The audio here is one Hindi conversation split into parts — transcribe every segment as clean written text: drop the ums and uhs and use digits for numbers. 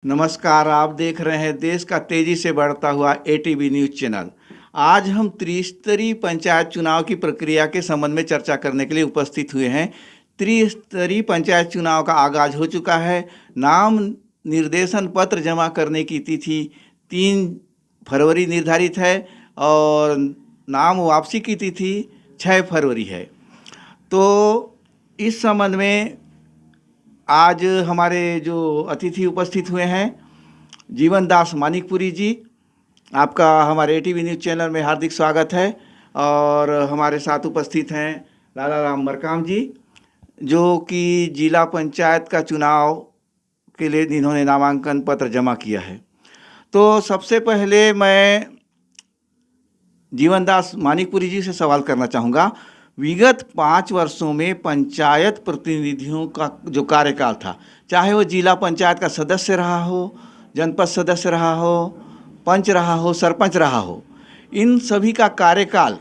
नमस्कार, आप देख रहे हैं देश का तेजी से बढ़ता हुआ एटीवी न्यूज चैनल। आज हम त्रिस्तरीय पंचायत चुनाव की प्रक्रिया के संबंध में चर्चा करने के लिए उपस्थित हुए हैं। त्रिस्तरीय पंचायत चुनाव का आगाज हो चुका है। नाम निर्देशन पत्र जमा करने की तिथि 3 फरवरी निर्धारित है और नाम वापसी की तिथि 6 फरवरी है। तो इस संबंध में आज हमारे जो अतिथि उपस्थित हुए हैं, जीवन दास मानिकपुरी जी, आपका हमारे एटीवी न्यूज़ चैनल में हार्दिक स्वागत है। और हमारे साथ उपस्थित हैं लाला राम मरकाम जी, जो कि जिला पंचायत का चुनाव के लिए इन्होंने नामांकन पत्र जमा किया है। तो सबसे पहले मैं जीवन दास मानिकपुरी जी से सवाल करना चाहूँगा। विगत 5 वर्षों में पंचायत प्रतिनिधियों का जो कार्यकाल था, चाहे वो जिला पंचायत का सदस्य रहा हो, जनपद सदस्य रहा हो, पंच रहा हो, सरपंच रहा हो, इन सभी का कार्यकाल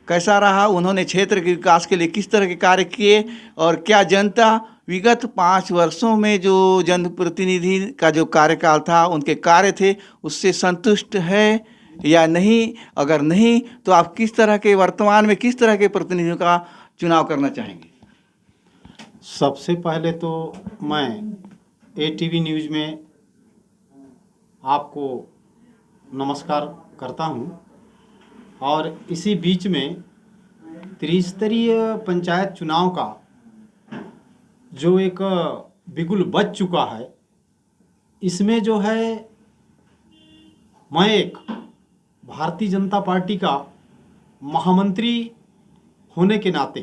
कैसा रहा? उन्होंने क्षेत्र के विकास के लिए किस तरह के कार्य किए और क्या जनता विगत 5 वर्षों में जो जनप्रतिनिधि का जो कार्यकाल था, उनके कार्य थे, उससे संतुष्ट है या नहीं? अगर नहीं तो आप किस तरह के वर्तमान में किस तरह के प्रतिनिधियों का चुनाव करना चाहेंगे? सबसे पहले तो मैं एटीवी न्यूज़ में आपको नमस्कार करता हूं और इसी बीच में त्रिस्तरीय पंचायत चुनाव का जो एक बिगुल बज चुका है, इसमें जो है मैं एक भारतीय जनता पार्टी का महामंत्री होने के नाते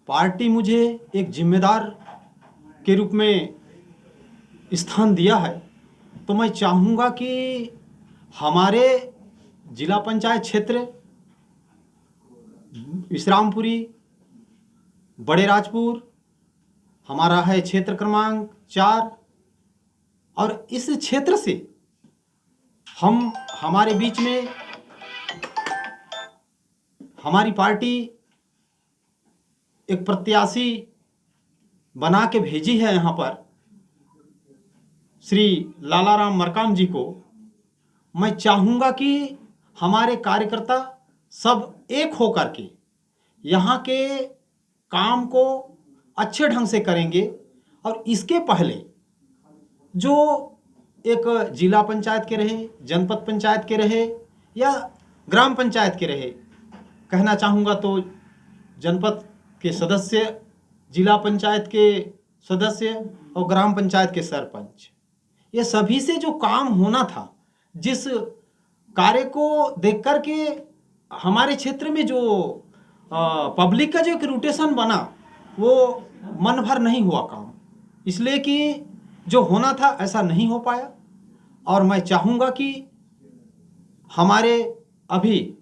पार्टी मुझे एक जिम्मेदार के रूप में स्थान दिया है, तो मैं चाहूँगा कि हमारे जिला पंचायत क्षेत्र विश्रामपुरी, बड़े राजपुर हमारा है क्षेत्र क्रमांक 4, और इस क्षेत्र से हमारे बीच में हमारी पार्टी एक प्रत्याशी बना के भेजी है यहाँ पर श्री लाला राम मरकाम जी को। मैं चाहूँगा कि हमारे कार्यकर्ता सब एक हो करके यहाँ के काम को अच्छे ढंग से करेंगे, और इसके पहले जो एक जिला पंचायत के रहे, जनपद पंचायत के रहे या ग्राम पंचायत के रहे, कहना चाहूँगा तो जनपद के सदस्य, जिला पंचायत के सदस्य और ग्राम पंचायत के सरपंच, ये सभी से जो काम होना था, जिस कार्य को देख कर के हमारे क्षेत्र में जो पब्लिक का जो एक रोटेशन बना, वो मन भर नहीं हुआ काम, इसलिए कि जो होना था ऐसा नहीं हो पाया। और मैं चाहूँगा कि हमारे अभी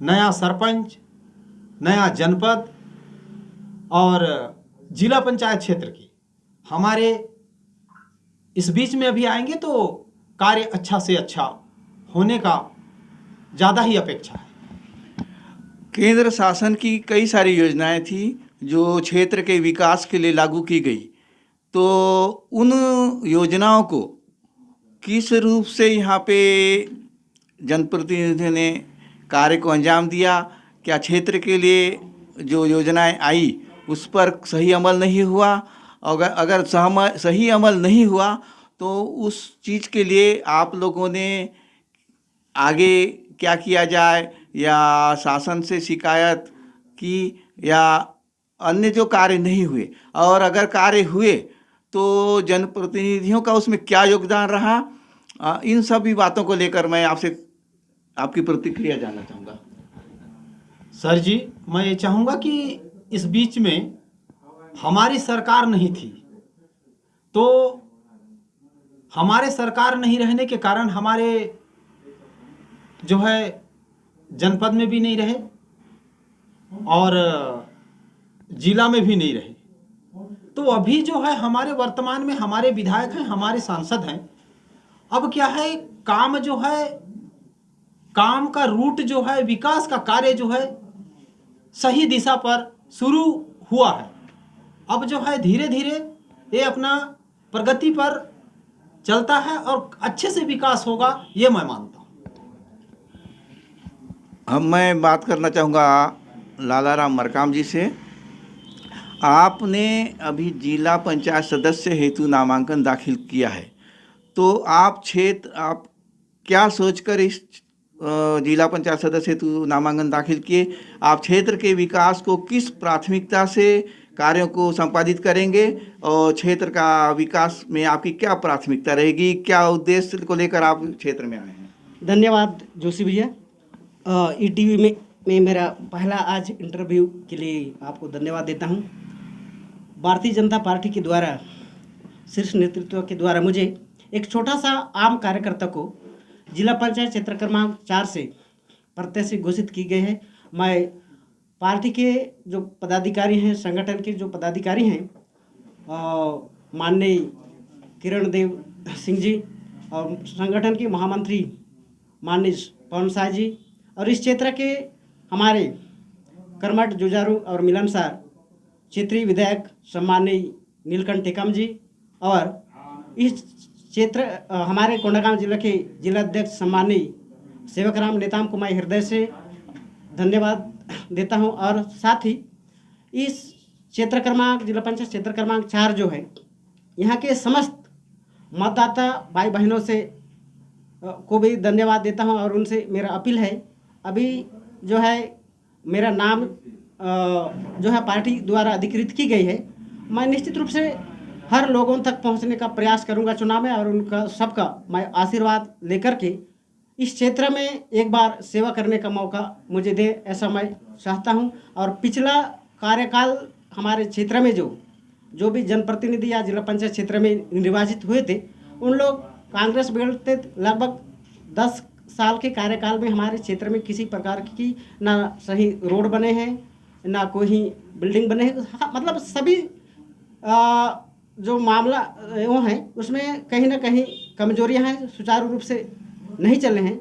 नया सरपंच, नया जनपद और जिला पंचायत क्षेत्र की हमारे इस बीच में अभी आएंगे, तो कार्य अच्छा से अच्छा होने का ज़्यादा ही अपेक्षा है। केंद्र शासन की कई सारी योजनाएं थी जो क्षेत्र के विकास के लिए लागू की गई, तो उन योजनाओं को किस रूप से यहाँ पे जनप्रतिनिधियों ने कार्य को अंजाम दिया? क्या क्षेत्र के लिए जो योजनाएं आई उस पर सही अमल नहीं हुआ? अगर सही अमल नहीं हुआ तो उस चीज़ के लिए आप लोगों ने आगे क्या किया जाए, या शासन से शिकायत की, या अन्य जो कार्य नहीं हुए, और अगर कार्य हुए तो जनप्रतिनिधियों का उसमें क्या योगदान रहा? इन सभी बातों को लेकर मैं आपसे आपकी प्रतिक्रिया जानना चाहूँगा। सर जी, मैं ये चाहूँगा कि इस बीच में हमारी सरकार नहीं थी, तो हमारे सरकार नहीं रहने के कारण हमारे जो है जनपद में भी नहीं रहे और जिला में भी नहीं रहे। तो अभी जो है हमारे वर्तमान में हमारे विधायक हैं, हमारे सांसद हैं। अब क्या है, काम जो है, काम का रूट जो है, विकास का कार्य जो है सही दिशा पर शुरू हुआ है। अब जो है धीरे धीरे ये अपना प्रगति पर चलता है और अच्छे से विकास होगा, ये मैं मानता हूँ। मैं बात करना चाहूँगा लालाराम मरकाम जी से। आपने अभी जिला पंचायत सदस्य हेतु नामांकन दाखिल किया है, तो आप क्या सोचकर इस जिला पंचायत सदस्य हेतु नामांकन दाखिल किए? आप क्षेत्र के विकास को किस प्राथमिकता से कार्यों को संपादित करेंगे और क्षेत्र का विकास में आपकी क्या प्राथमिकता रहेगी? क्या उद्देश्य को लेकर आप क्षेत्र में आए हैं? धन्यवाद जोशी भैया। ईटीवी में मेरा पहला आज इंटरव्यू के लिए आपको धन्यवाद देता हूं। भारतीय जनता पार्टी के द्वारा, शीर्ष नेतृत्व के द्वारा मुझे एक छोटा सा आम कार्यकर्ता को जिला पंचायत क्षेत्र क्रमांक 4 से प्रत्याशी घोषित की गई है। मैं पार्टी के जो पदाधिकारी हैं, संगठन के जो पदाधिकारी हैं, माननीय किरण देव सिंह जी, और संगठन के महामंत्री माननीय पवन शाह जी, और इस क्षेत्र के हमारे कर्मठ, जुझारू और मिलनसार क्षेत्रीय विधायक सम्माननीय नीलकंठ टेकम जी, और इस क्षेत्र हमारे कोंडागांव जिला के जिला अध्यक्ष सम्माननीय सेवकराम नेताम को मैं हृदय से धन्यवाद देता हूं। और साथ ही इस क्षेत्र क्रमांक, जिला पंचायत क्षेत्र क्रमांक 4 जो है, यहाँ के समस्त मतदाता भाई बहनों से को भी धन्यवाद देता हूं, और उनसे मेरा अपील है, अभी जो है मेरा नाम जो है पार्टी द्वारा अधिकृत की गई है, मैं निश्चित रूप से हर लोगों तक पहुंचने का प्रयास करूंगा चुनाव में, और उनका सबका मैं आशीर्वाद लेकर के इस क्षेत्र में एक बार सेवा करने का मौका मुझे दे, ऐसा मैं चाहता हूं। और पिछला कार्यकाल हमारे क्षेत्र में जो भी जनप्रतिनिधि या जिला पंचायत क्षेत्र में निर्वाचित हुए थे, उन लोग कांग्रेस बेल्ट लगभग 10 साल के कार्यकाल में हमारे क्षेत्र में किसी प्रकार की ना सही रोड बने हैं, ना कोई बिल्डिंग बने हैं। हाँ, मतलब सभी जो मामला वो हैं उसमें कहीं ना कहीं कमजोरियां हैं, सुचारू रूप से नहीं चल रहे हैं।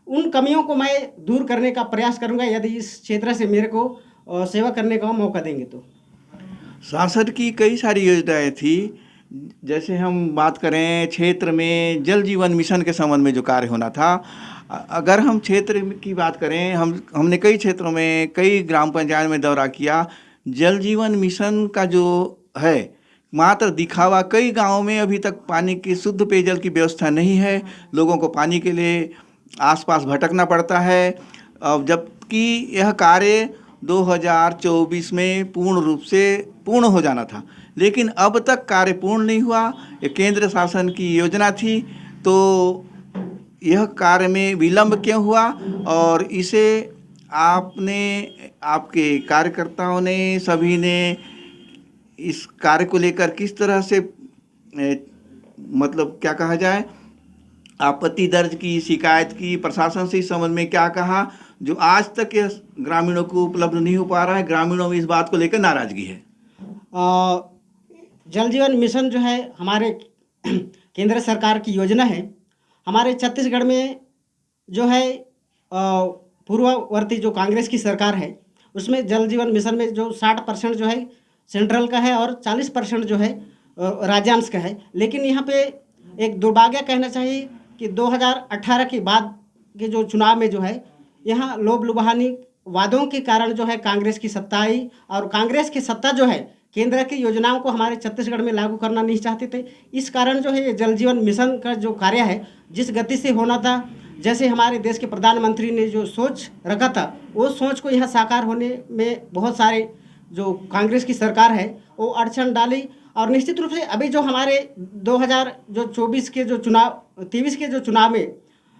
उन कमियों को मैं दूर करने का प्रयास करूंगा यदि इस क्षेत्र से मेरे को सेवा करने का मौका देंगे तो। सांसद की कई सारी योजनाएं थी, जैसे हम बात करें क्षेत्र में जल जीवन मिशन के संबंध में जो कार्य होना था। अगर हम क्षेत्र की बात करें, हमने कई क्षेत्रों में, कई ग्राम पंचायत में दौरा किया। जल जीवन मिशन का जो है मात्र दिखावा, कई गांवों में अभी तक पानी की, शुद्ध पेयजल की व्यवस्था नहीं है। लोगों को पानी के लिए आसपास भटकना पड़ता है, जबकि यह कार्य 2024 में पूर्ण रूप से पूर्ण हो जाना था, लेकिन अब तक कार्य पूर्ण नहीं हुआ। ये केंद्र शासन की योजना थी, तो यह कार्य में विलंब क्यों हुआ, और इसे आपने, आपके कार्यकर्ताओं ने, सभी ने इस कार्य को लेकर किस तरह से मतलब क्या कहा जाए, आपत्ति दर्ज की, शिकायत की, प्रशासन से इस संबंध में क्या कहा, जो आज तक यह ग्रामीणों को उपलब्ध नहीं हो पा रहा है? ग्रामीणों में इस बात को लेकर नाराजगी है। जल जीवन मिशन जो है हमारे केंद्र सरकार की योजना है। हमारे छत्तीसगढ़ में जो है पूर्ववर्ती जो कांग्रेस की सरकार है, उसमें जल जीवन मिशन में जो 60% जो है सेंट्रल का है और 40% जो है राज्यांश का है। लेकिन यहाँ पे एक दुर्भाग्य कहना चाहिए कि 2018 के बाद के जो चुनाव में जो है, यहाँ लोभ लुभानी वादों के कारण जो है कांग्रेस की सत्ता आई, और कांग्रेस की सत्ता जो है केंद्र की योजनाओं को हमारे छत्तीसगढ़ में लागू करना नहीं चाहते थे। इस कारण जो है ये जल जीवन मिशन का जो कार्य है, जिस गति से होना था, जैसे हमारे देश के प्रधानमंत्री ने जो सोच रखा था, वो सोच को यहाँ साकार होने में बहुत सारे जो कांग्रेस की सरकार है वो अड़चन डाली। और निश्चित रूप से अभी जो हमारे 2024 के जो चुनाव, 23 के जो चुनाव में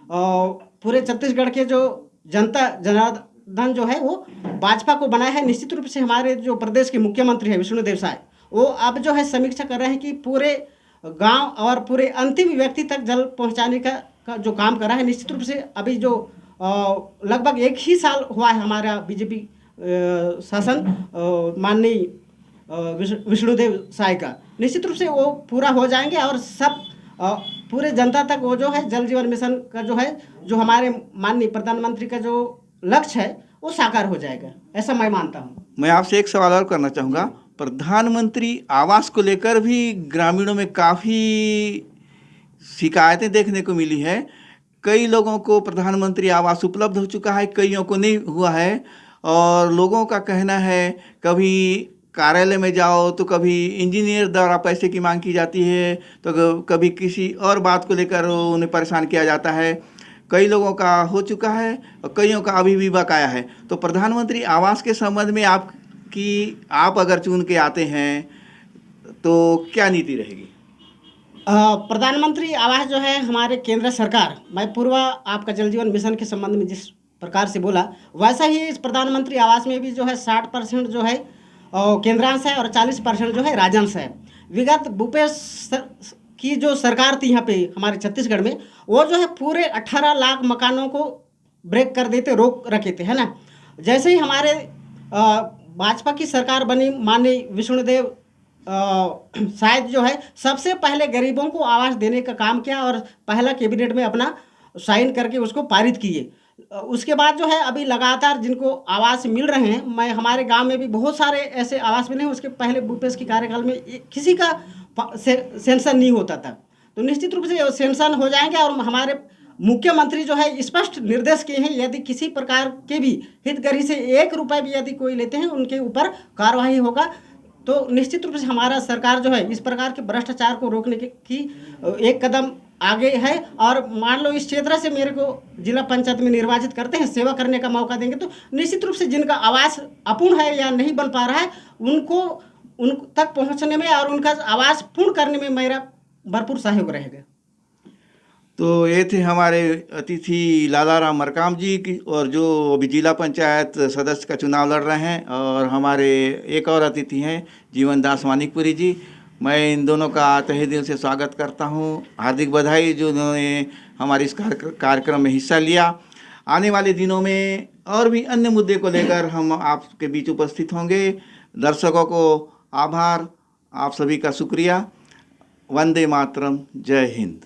पूरे छत्तीसगढ़ के जो जनता जनार्दन जो है वो भाजपा को बनाया है। निश्चित रूप से हमारे जो प्रदेश के मुख्यमंत्री हैं विष्णुदेव साय, वो अब जो है समीक्षा कर रहे हैं कि पूरे गांव और पूरे अंतिम व्यक्ति तक जल पहुंचाने का जो काम कर रहा है। निश्चित रूप से अभी जो लगभग 1 ही साल हुआ है हमारा बीजेपी शासन माननीय विष्णुदेव साय का, निश्चित रूप से वो पूरा हो जाएंगे और सब पूरे जनता तक वो जो है जल जीवन मिशन का जो है, जो हमारे माननीय प्रधानमंत्री का जो लक्ष्य है वो साकार हो जाएगा, ऐसा मैं मानता हूँ। मैं आपसे एक सवाल और करना चाहूँगा। प्रधानमंत्री आवास को लेकर भी ग्रामीणों में काफ़ी शिकायतें देखने को मिली है। कई लोगों को प्रधानमंत्री आवास उपलब्ध हो चुका है, कईयों को नहीं हुआ है। और लोगों का कहना है कभी कार्यालय में जाओ तो कभी इंजीनियर द्वारा पैसे की मांग की जाती है, तो कभी किसी और बात को लेकर उन्हें परेशान किया जाता है। कई लोगों का हो चुका है और कईयों का अभी भी बकाया है। तो प्रधानमंत्री आवास के संबंध में आप अगर चुन के आते हैं तो क्या नीति रहेगी? प्रधानमंत्री आवास जो है हमारे केंद्र सरकार, मैं पूर्व आपका जल जीवन मिशन के संबंध में जिस प्रकार से बोला, वैसा ही इस प्रधानमंत्री आवास में भी जो है 60% जो है केंद्रांश है और 40% जो है राज्यांश है। विगत भूपेश की जो सरकार थी यहाँ पे हमारे छत्तीसगढ़ में, वो जो है पूरे 18 लाख मकानों को ब्रेक कर देते, रोक रखे थे, है ना। जैसे ही हमारे भाजपा की सरकार बनी, माननीय विष्णुदेव शायद जो है सबसे पहले गरीबों को आवास देने का काम किया और पहला कैबिनेट में अपना साइन करके उसको पारित किए। उसके बाद जो है अभी लगातार जिनको आवास मिल रहे हैं, मैं हमारे गांव में भी बहुत सारे ऐसे आवास मिले हैं। उसके पहले भूपेश की कार्यकाल में किसी का सेंसन नहीं होता था, तो निश्चित रूप से सेंसन हो जाएंगे। और हमारे मुख्यमंत्री जो है स्पष्ट निर्देश किए हैं, यदि किसी प्रकार के भी हितग्राही से 1 रुपये भी यदि कोई लेते हैं उनके ऊपर कार्रवाई होगा। तो निश्चित रूप से हमारा सरकार जो है इस प्रकार के भ्रष्टाचार को रोकने की एक कदम आगे है। और मान लो इस क्षेत्र से मेरे को जिला पंचायत में निर्वाचित करते हैं, सेवा करने का मौका देंगे, तो निश्चित रूप से जिनका आवास अपूर्ण है या नहीं बन पा रहा है उन तक पहुंचने में और उनका आवास पूर्ण करने में मेरा भरपूर सहयोग रहेगा। तो ये थे हमारे अतिथि लालाराम मरकाम जी की, और जो अभी जिला पंचायत सदस्य का चुनाव लड़ रहे हैं। और हमारे एक और अतिथि हैं जीवन दास मानिकपुरी जी। मैं इन दोनों का तहे दिल से स्वागत करता हूं। हार्दिक बधाई जो उन्होंने हमारे इस कार्यक्रम में हिस्सा लिया। आने वाले दिनों में और भी अन्य मुद्दे को लेकर हम आपके बीच उपस्थित होंगे। दर्शकों को आभार, आप सभी का शुक्रिया। वंदे मातरम, जय हिंद।